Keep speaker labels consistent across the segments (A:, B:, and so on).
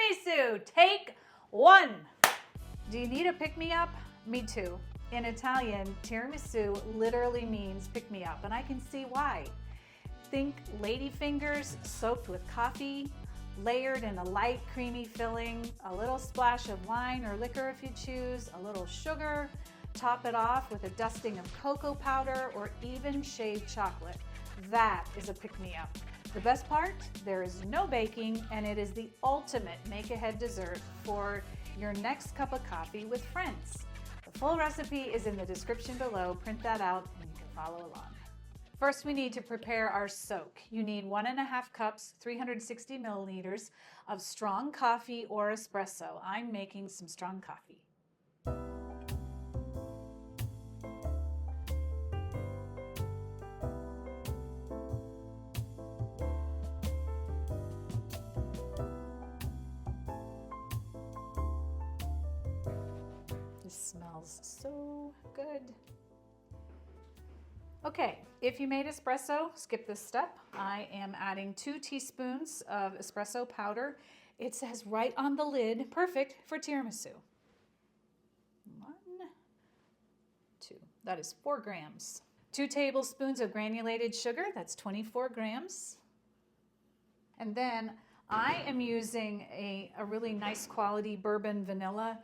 A: Tiramisu, take one. Do you need a pick-me-up? Me too. In Italian, tiramisu literally means pick-me-up, and I can see why. Think Ladyfingers soaked with coffee, layered in a light creamy filling, a little splash of wine or liquor if you choose, a little sugar, top it off with a dusting of cocoa powder or even shaved chocolate. That is a pick-me-up. The best part, there is no baking, and it is the ultimate make-ahead dessert for your next cup of coffee with friends. The full recipe is in the description below. Print that out and you can follow along. First, we need to prepare our soak. You need 1.5 cups, 360 milliliters of strong coffee or espresso. I'm making some strong coffee. This smells so good. Okay, if you made espresso, skip this step. I am adding 2 teaspoons of espresso powder. It says right on the lid, perfect for tiramisu. 1, 2, that is 4 grams. 2 tablespoons of granulated sugar, that's 24 grams. And then I am using a really nice quality bourbon vanilla.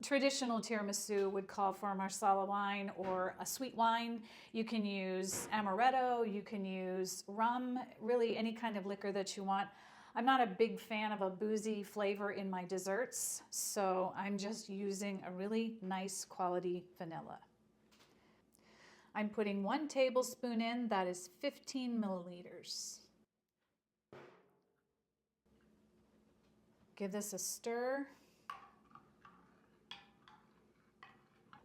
A: Traditional tiramisu would call for marsala wine or a sweet wine. You can use amaretto, you can use rum, really any kind of liquor that you want. I'm not a big fan of a boozy flavor in my desserts, so I'm just using a really nice quality vanilla. I'm putting 1 tablespoon in, that is 15 milliliters. Give this a stir.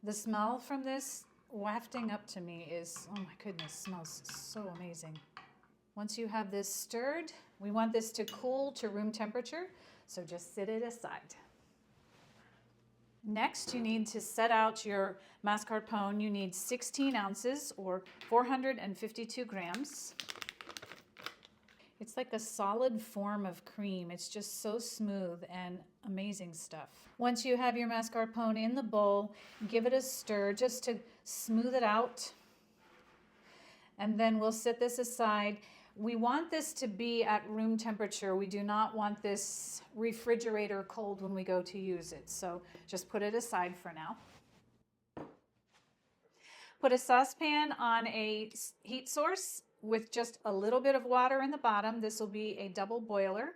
A: The smell from this wafting up to me is, oh my goodness, smells so amazing. Once you have this stirred, we want this to cool to room temperature, so just sit it aside. Next, you need to set out your mascarpone. You need 16 ounces or 452 grams. It's like a solid form of cream. It's just so smooth and amazing stuff. Once you have your mascarpone in the bowl, give it a stir just to smooth it out. And then we'll set this aside. We want this to be at room temperature. We do not want this refrigerator cold when we go to use it. So just put it aside for now. Put a saucepan on a heat source with just a little bit of water in the bottom. This will be a double boiler.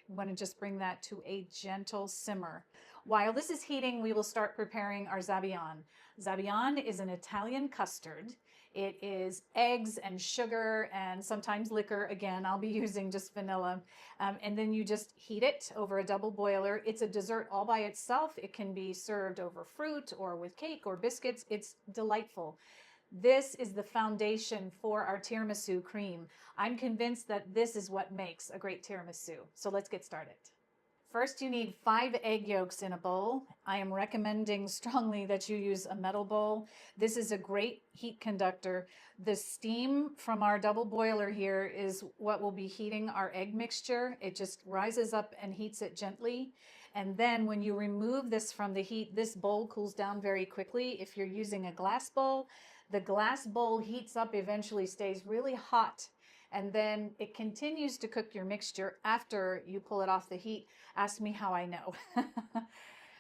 A: You want to just bring that to a gentle simmer. While this is heating, we will start preparing our zabaglione. Zabaglione is an Italian custard. It is eggs and sugar and sometimes liquor. Again, I'll be using just vanilla. And then you just heat it over a double boiler. It's a dessert all by itself. It can be served over fruit or with cake or biscuits. It's delightful. This is the foundation for our tiramisu cream. I'm convinced that this is what makes a great tiramisu. So let's get started. First, you need 5 egg yolks in a bowl. I am recommending strongly that you use a metal bowl. This is a great heat conductor. The steam from our double boiler here is what will be heating our egg mixture. It just rises up and heats it gently. And then when you remove this from the heat, this bowl cools down very quickly. If you're using a glass bowl, the glass bowl heats up, eventually stays really hot, and then it continues to cook your mixture after you pull it off the heat. Ask me how I know.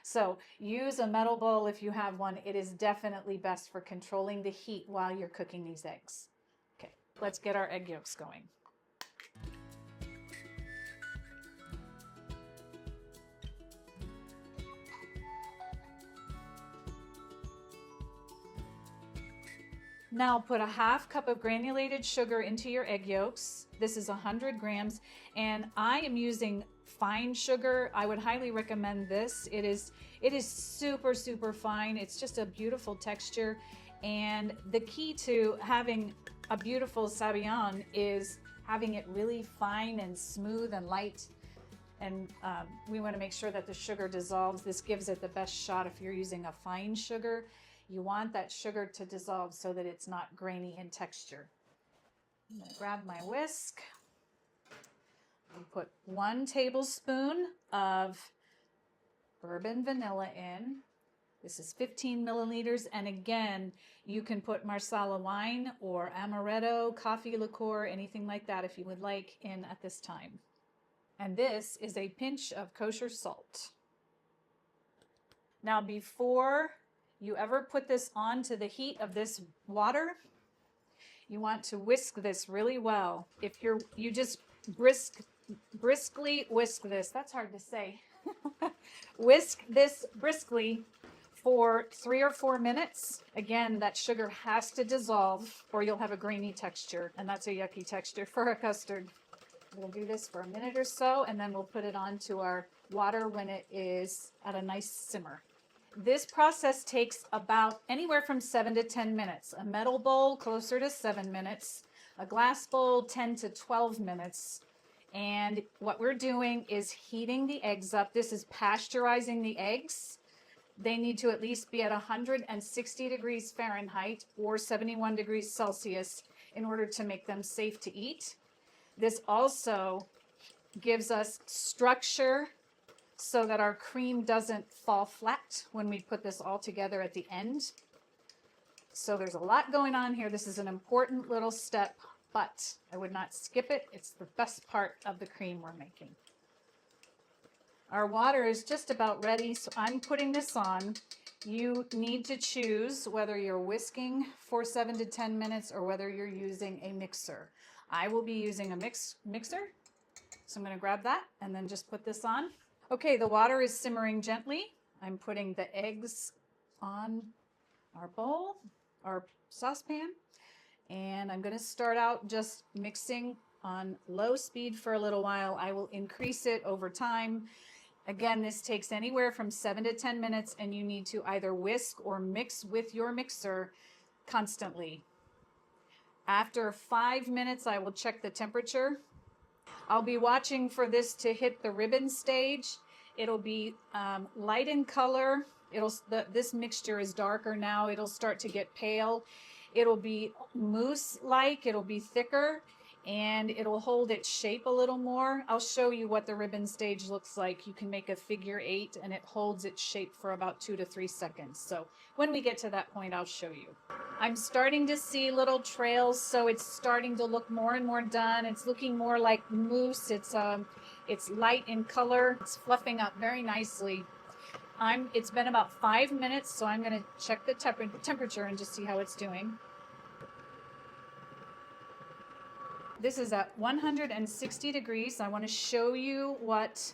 A: So use a metal bowl if you have one. It is definitely best for controlling the heat while you're cooking these eggs. Okay, let's get our egg yolks going. Now put a 1/2 cup of granulated sugar into your egg yolks. This is 100 grams, and I am using fine sugar. I would highly recommend this. It is super, super fine. It's just a beautiful texture, and the key to having a beautiful zabaglione is having it really fine and smooth and light. And we want to make sure that the sugar dissolves. This gives it the best shot if you're using a fine sugar. You want that sugar to dissolve so that it's not grainy in texture. I'm going to grab my whisk. We put 1 tablespoon of bourbon vanilla in. This is 15 milliliters, and again, you can put Marsala wine or amaretto, coffee liqueur, anything like that if you would like in at this time. And this is a pinch of kosher salt. Now, before you ever put this onto the heat of this water, you want to whisk this really well. If you just briskly whisk this. That's hard to say. Whisk this briskly for 3 or 4 minutes. Again, that sugar has to dissolve or you'll have a grainy texture, and that's a yucky texture for a custard. We'll do this for a minute or so, and then we'll put it onto our water when it is at a nice simmer. This process takes about anywhere from 7 to 10 minutes. A metal bowl, closer to 7 minutes. A glass bowl, 10 to 12 minutes. And what we're doing is heating the eggs up. This is pasteurizing the eggs. They need to at least be at 160 degrees Fahrenheit or 71 degrees Celsius in order to make them safe to eat. This also gives us structure so that our cream doesn't fall flat when we put this all together at the end. So there's a lot going on here. This is an important little step, but I would not skip it. It's the best part of the cream we're making. Our water is just about ready, so I'm putting this on. You need to choose whether you're whisking for 7 to 10 minutes or whether you're using a mixer. I will be using a mixer, so I'm going to grab that and then just put this on. Okay, the water is simmering gently. I'm putting the eggs on our bowl, our saucepan, and I'm going to start out just mixing on low speed for a little while. I will increase it over time. Again, this takes anywhere from 7 to 10 minutes, and you need to either whisk or mix with your mixer constantly. After 5 minutes, I will check the temperature. I'll be watching for this to hit the ribbon stage. It'll be light in color. This mixture is darker now. It'll start to get pale. It'll be mousse-like. It'll be thicker, and it'll hold its shape a little more. I'll show you what the ribbon stage looks like. You can make a figure 8, and it holds its shape for about 2 to 3 seconds. So when we get to that point, I'll show you. I'm starting to see little trails, so it's starting to look more and more done. It's looking more like mousse. It's light in color. It's fluffing up very nicely. It's been about 5 minutes, so I'm going to check the temperature and just see how it's doing. This is at 160 degrees. I want to show you what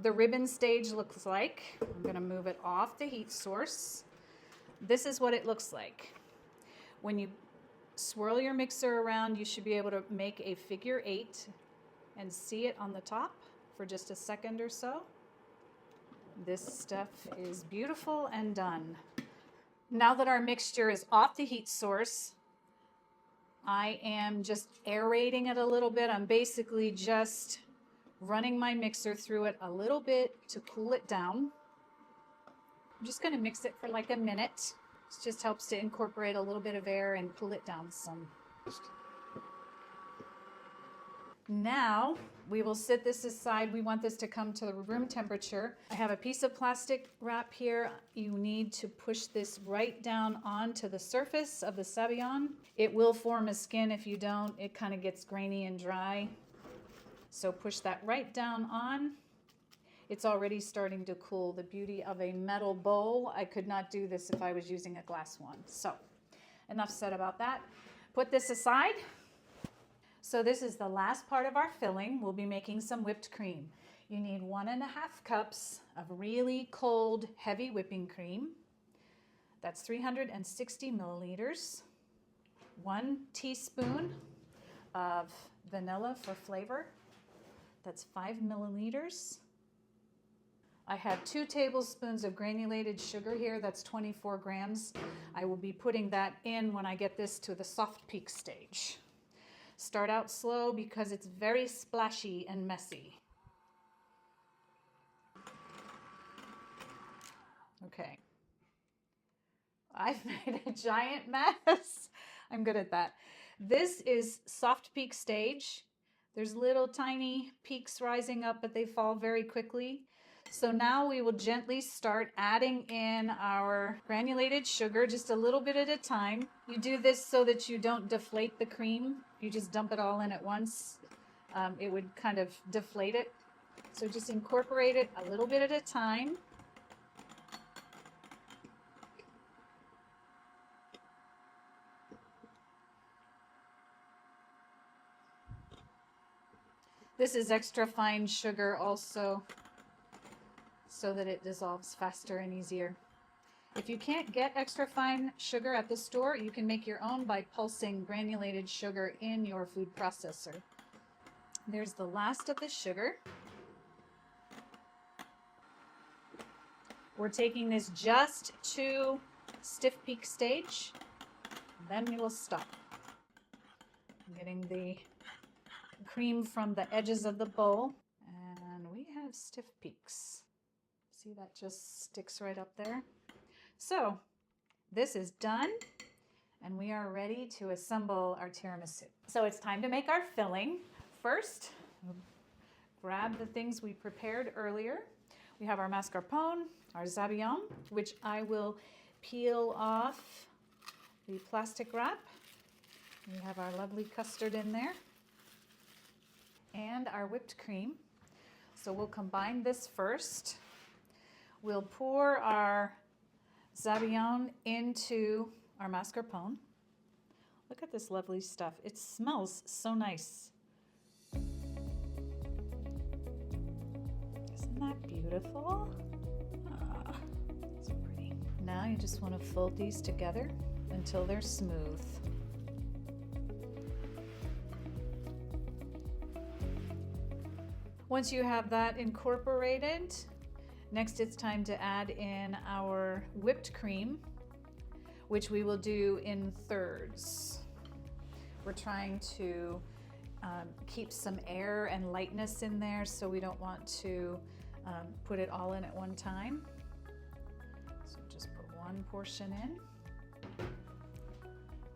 A: the ribbon stage looks like. I'm going to move it off the heat source. This is what it looks like. When you swirl your mixer around, you should be able to make a figure 8 and see it on the top for just a second or so. This stuff is beautiful and done. Now that our mixture is off the heat source, I am just aerating it a little bit. I'm basically just running my mixer through it a little bit to cool it down. I'm just going to mix it for like a minute. It just helps to incorporate a little bit of air and cool it down some. Now we will sit this aside. We want this to come to the room temperature. I have a piece of plastic wrap here. You need to push this right down onto the surface of the Zabaglione. It will form a skin. If you don't, it kind of gets grainy and dry. So push that right down on. It's already starting to cool. The beauty of a metal bowl. I could not do this if I was using a glass one. So enough said about that. Put this aside. So this is the last part of our filling. We'll be making some whipped cream. You need 1.5 cups of really cold, heavy whipping cream. That's 360 milliliters. 1 teaspoon of vanilla for flavor. That's 5 milliliters. I have 2 tablespoons of granulated sugar here. That's 24 grams. I will be putting that in when I get this to the soft peak stage. Start out slow because it's very splashy and messy. Okay. I've made a giant mess. I'm good at that. This is soft peak stage. There's little tiny peaks rising up, but they fall very quickly. So now we will gently start adding in our granulated sugar, just a little bit at a time. You do this so that you don't deflate the cream. You just dump it all in at once. It would kind of deflate it. So just incorporate it a little bit at a time. This is extra fine sugar also, so that it dissolves faster and easier. If you can't get extra fine sugar at the store, you can make your own by pulsing granulated sugar in your food processor. There's the last of the sugar. We're taking this just to stiff peak stage, then we will stop. I'm getting the cream from the edges of the bowl, and we have stiff peaks. See, that just sticks right up there. So this is done, and we are ready to assemble our tiramisu. So it's time to make our filling. First, grab the things we prepared earlier. We have our mascarpone, our Zabaglione, which I will peel off the plastic wrap. We have our lovely custard in there, and our whipped cream. So we'll combine this first. We'll pour our Zabaglione into our mascarpone. Look at this lovely stuff. It smells so nice. Isn't that beautiful? Ah, so pretty. Now you just want to fold these together until they're smooth. Once you have that incorporated, next it's time to add in our whipped cream, which we will do in thirds. We're trying to keep some air and lightness in there, so we don't want to put it all in at one time. So just put one portion in.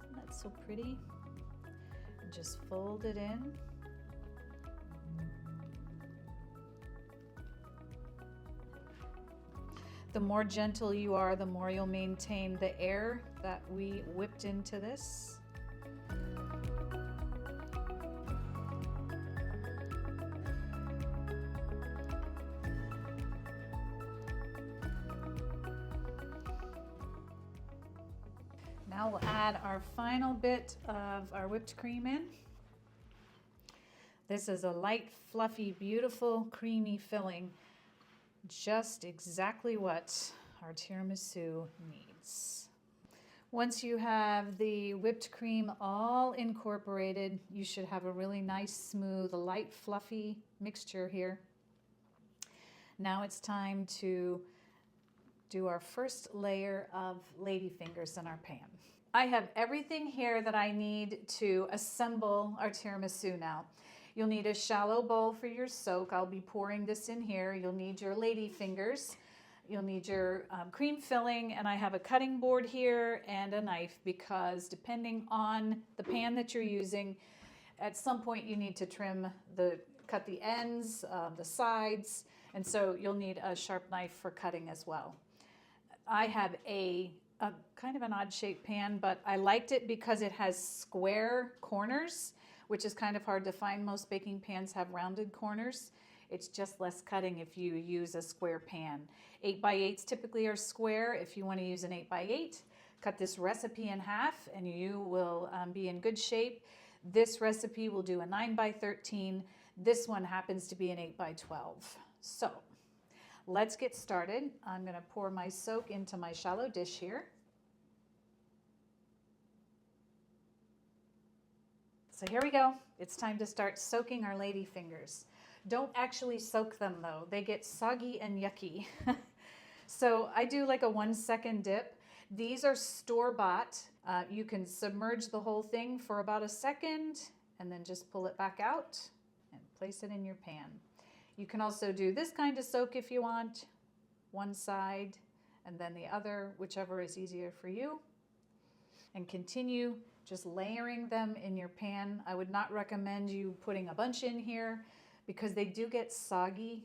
A: Isn't that so pretty? And just fold it in. The more gentle you are, the more you'll maintain the air that we whipped into this. Now we'll add our final bit of our whipped cream in. This is a light, fluffy, beautiful, creamy filling. Just exactly what our tiramisu needs. Once you have the whipped cream all incorporated, you should have a really nice, smooth, light, fluffy mixture here. Now it's time to do our first layer of Ladyfingers in our pan. I have everything here that I need to assemble our tiramisu now. You'll need a shallow bowl for your soak. I'll be pouring this in here. You'll need your Ladyfingers. You'll need your cream filling, and I have a cutting board here and a knife, because depending on the pan that you're using, at some point you need to cut the ends, the sides, and so you'll need a sharp knife for cutting as well. I have a kind of an odd shaped pan, but I liked it because it has square corners, which is kind of hard to find. Most baking pans have rounded corners. It's just less cutting if you use a square pan. 8x8s typically are square. If you want to use an 8x8, cut this recipe in half and you will be in good shape. This recipe will do a 9x13. This one happens to be an 8x12. So let's get started. I'm going to pour my soak into my shallow dish here. So here we go. It's time to start soaking our Ladyfingers. Don't actually soak them though. They get soggy and yucky. So I do like a 1 second dip. These are store-bought. You can submerge the whole thing for about a second and then just pull it back out and place it in your pan. You can also do this kind of soak if you want, one side and then the other, whichever is easier for you. and continue just layering them in your pan. I would not recommend you putting a bunch in here because they do get soggy,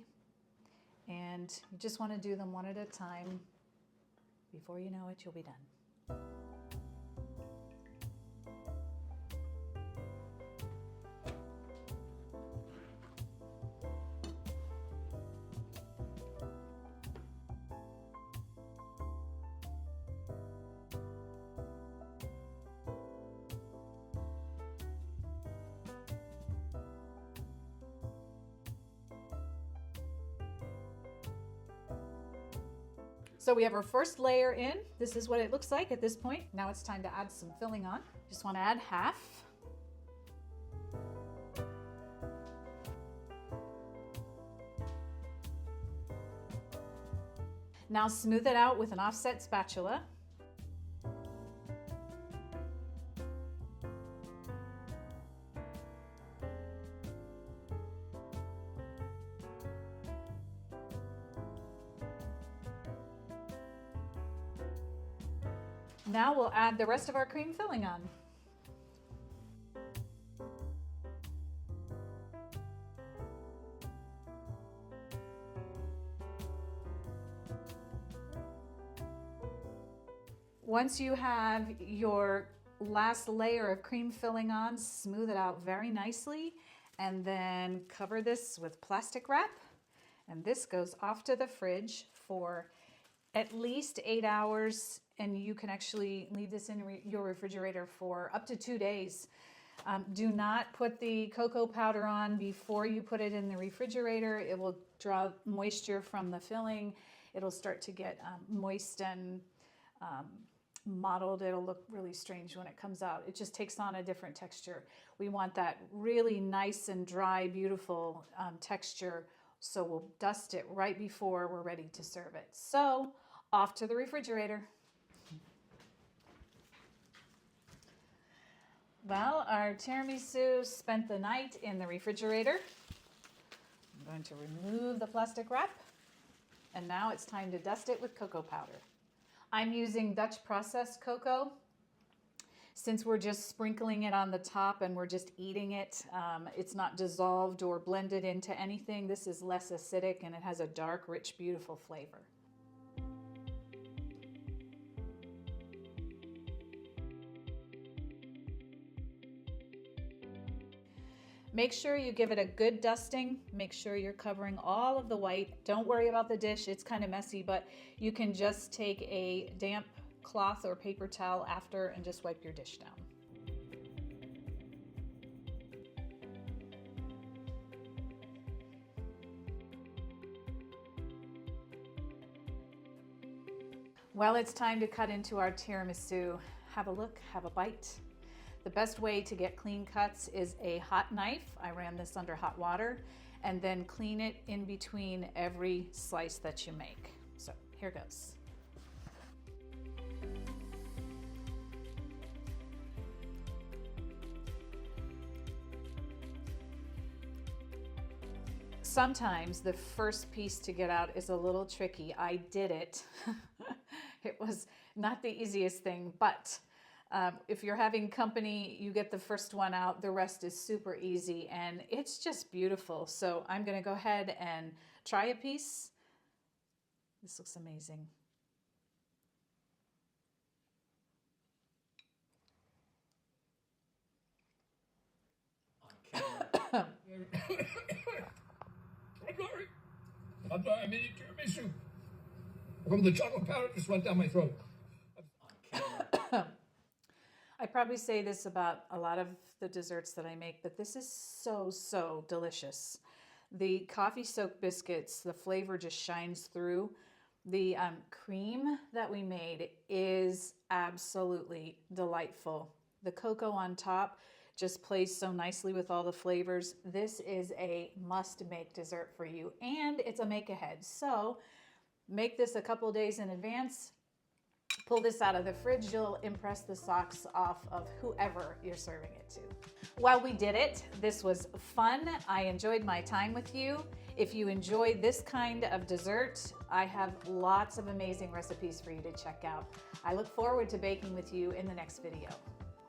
A: and you just want to do them one at a time. Before you know it, you'll be done. So we have our first layer in. This is what it looks like at this point. Now it's time to add some filling on. Just want to add half. Now smooth it out with an offset spatula. Now we'll add the rest of our cream filling on. Once you have your last layer of cream filling on, smooth it out very nicely, and then cover this with plastic wrap. And this goes off to the fridge for at least 8 hours, and you can actually leave this in your refrigerator for up to 2 days. Do not put the cocoa powder on before you put it in the refrigerator. It will draw moisture from the filling. It'll start to get moist and mottled. It'll look really strange when it comes out. It just takes on a different texture. We want that really nice and dry, beautiful texture. So we'll dust it right before we're ready to serve it. So off to the refrigerator. Well, our tiramisu spent the night in the refrigerator. I'm going to remove the plastic wrap, and now it's time to dust it with cocoa powder. I'm using Dutch processed cocoa. Since we're just sprinkling it on the top and we're just eating it, it's not dissolved or blended into anything. This is less acidic and it has a dark, rich, beautiful flavor. Make sure you give it a good dusting. Make sure you're covering all of the white. Don't worry about the dish. It's kind of messy, but you can just take a damp cloth or paper towel after and just wipe your dish down. Well, it's time to cut into our tiramisu. Have a look, have a bite. The best way to get clean cuts is a hot knife. I ran this under hot water, and then clean it in between every slice that you make. So here goes. Sometimes the first piece to get out is a little tricky. I did it. It was not the easiest thing, but if you're having company, you get the first one out. The rest is super easy, and it's just beautiful. So I'm going to go ahead and try a piece. This looks amazing.
B: I'm sorry, I made a tiramisu. From the chocolate powder just went down my throat.
A: I probably say this about a lot of the desserts that I make, but this is so, so delicious. The coffee soaked biscuits, the flavor just shines through. The cream that we made is absolutely delightful. The cocoa on top just plays so nicely with all the flavors. This is a must-make dessert for you, and it's a make-ahead. So make this a couple days in advance. Pull this out of the fridge. You'll impress the socks off of whoever you're serving it to. Well, we did it. This was fun. I enjoyed my time with you. If you enjoy this kind of dessert, I have lots of amazing recipes for you to check out. I look forward to baking with you in the next video.